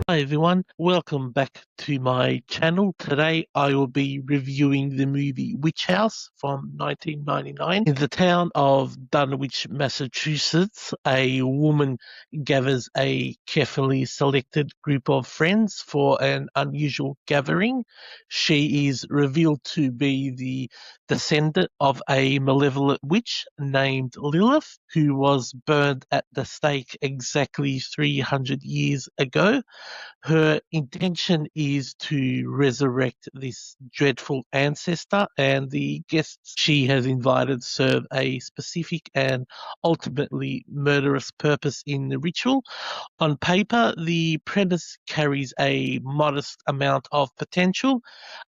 Hi everyone, welcome back to my channel. Today I will be reviewing the movie Witchouse from 1999. In the town of Dunwich, Massachusetts, a woman gathers a carefully selected group of friends for an unusual gathering. She is revealed to be the descendant of a malevolent witch named Lilith, who was burned at the stake exactly 300 years ago. Her intention is to resurrect this dreadful ancestor, and the guests she has invited serve a specific and ultimately murderous purpose in the ritual. On paper, the premise carries a modest amount of potential,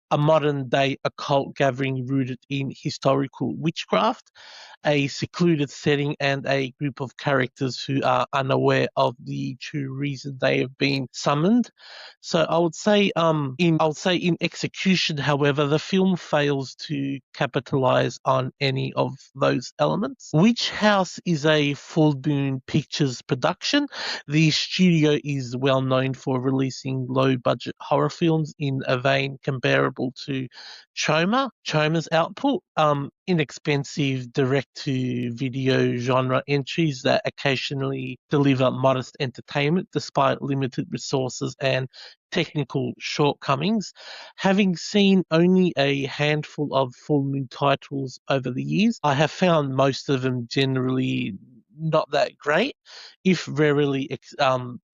a modern day occult gathering rooted in historical witchcraft, a secluded setting, and a group of characters who are unaware of the true reason they have been summoned. So I would say in execution, however, the film fails to capitalize on any of those elements. Witch House is a Full Moon Pictures production. The studio is well known for releasing low budget horror films in a vein comparable to Choma's output, inexpensive direct to video genre entries that occasionally deliver modest entertainment despite limited resources and technical shortcomings. Having seen only a handful of Full Moon titles over the years, I have found most of them generally not that great, if rarely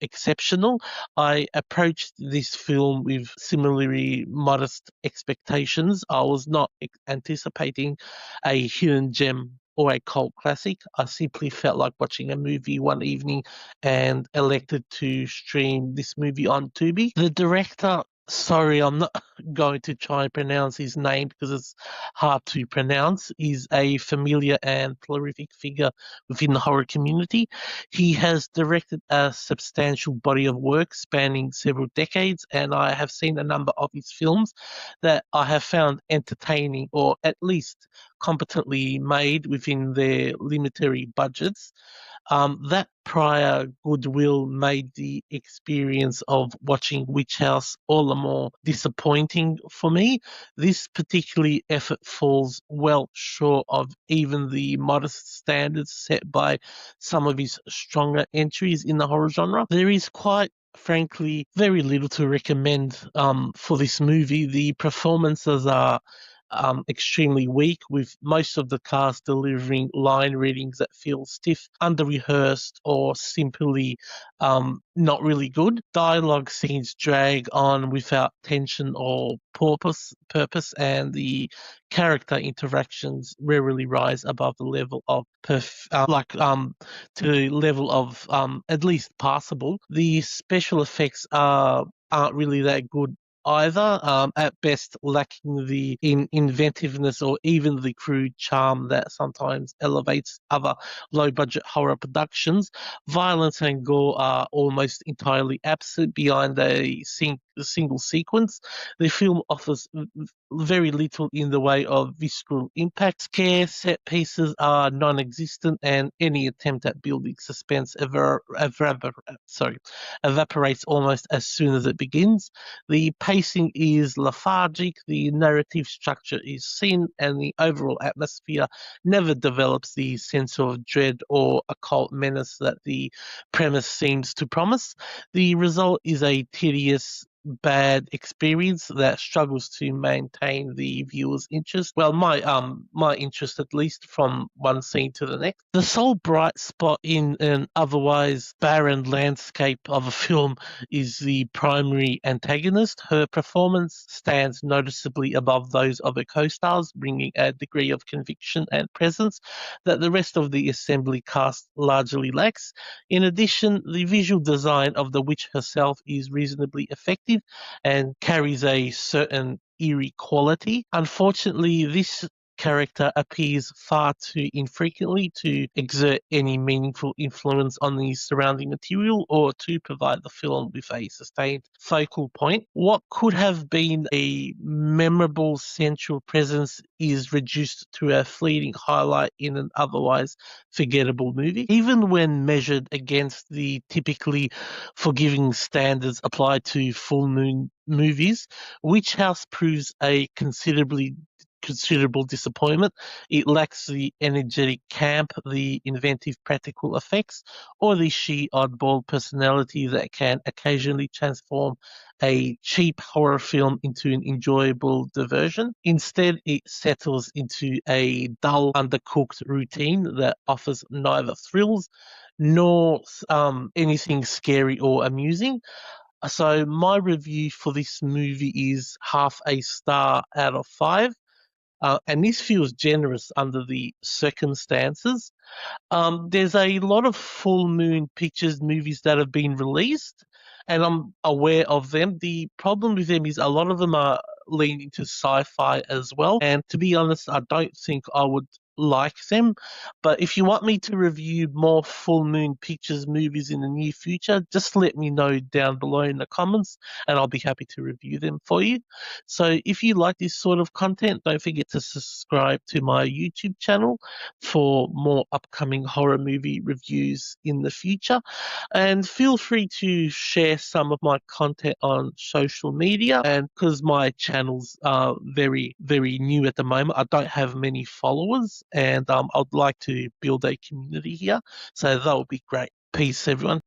exceptional. I approached this film with similarly modest expectations. I was not anticipating a hidden gem or a cult classic. I simply felt like watching a movie one evening and elected to stream this movie on Tubi. The director, sorry, I'm not going to try and pronounce his name because it's hard to pronounce, is a familiar and prolific figure within the horror community. He has directed a substantial body of work spanning several decades, and I have seen a number of his films that I have found entertaining or at least competently made within their limited budgets. That prior goodwill made the experience of watching Witch House all the more disappointing for me. This particular effort falls well short of even the modest standards set by some of his stronger entries in the horror genre. There is quite frankly very little to recommend for this movie. The performances are extremely weak, with most of the cast delivering line readings that feel stiff, under rehearsed, or simply not really good. Dialogue scenes drag on without tension or purpose, and the character interactions rarely rise above the level of to the level of at least passable. The special effects aren't really that good either, at best lacking the inventiveness or even the crude charm that sometimes elevates other low budget horror productions. Violence and gore are almost entirely absent behind a single sequence. The film offers very little in the way of visceral impact. Scare set pieces are non existent, and any attempt at building suspense evaporates almost as soon as it begins. The pacing is lethargic, the narrative structure is thin, and the overall atmosphere never develops the sense of dread or occult menace that the premise seems to promise. The result is a tedious, bad experience that struggles to maintain the viewer's interest. Well, my interest at least, from one scene to the next. The sole bright spot in an otherwise barren landscape of a film is the primary antagonist. Her performance stands noticeably above those of her co-stars, bringing a degree of conviction and presence that the rest of the assembly cast largely lacks. In addition, the visual design of the witch herself is reasonably effective and carries a certain eerie quality. Unfortunately, this character appears far too infrequently to exert any meaningful influence on the surrounding material or to provide the film with a sustained focal point. What could have been a memorable central presence is reduced to a fleeting highlight in an otherwise forgettable movie. Even when measured against the typically forgiving standards applied to full moon movies, Witchouse proves a considerable disappointment. It lacks the energetic camp, the inventive practical effects, or the sheer oddball personality that can occasionally transform a cheap horror film into an enjoyable diversion. Instead, it settles into a dull, undercooked routine that offers neither thrills nor anything scary or amusing. So my review for this movie is half a star out of 5. And this feels generous under the circumstances. There's a lot of full moon pictures movies that have been released, and I'm aware of them. The problem with them is a lot of them are leaning to sci-fi as well. And to be honest, I don't think I would like them. But if you want me to review more full moon pictures movies in the near future, just let me know down below in the comments and I'll be happy to review them for you. So if you like this sort of content, don't forget to subscribe to my YouTube channel for more upcoming horror movie reviews in the future. And feel free to share some of my content on social media. And because my channel's very, very new at the moment, I don't have many followers, and I'd like to build a community here. So that would be great. Peace, everyone.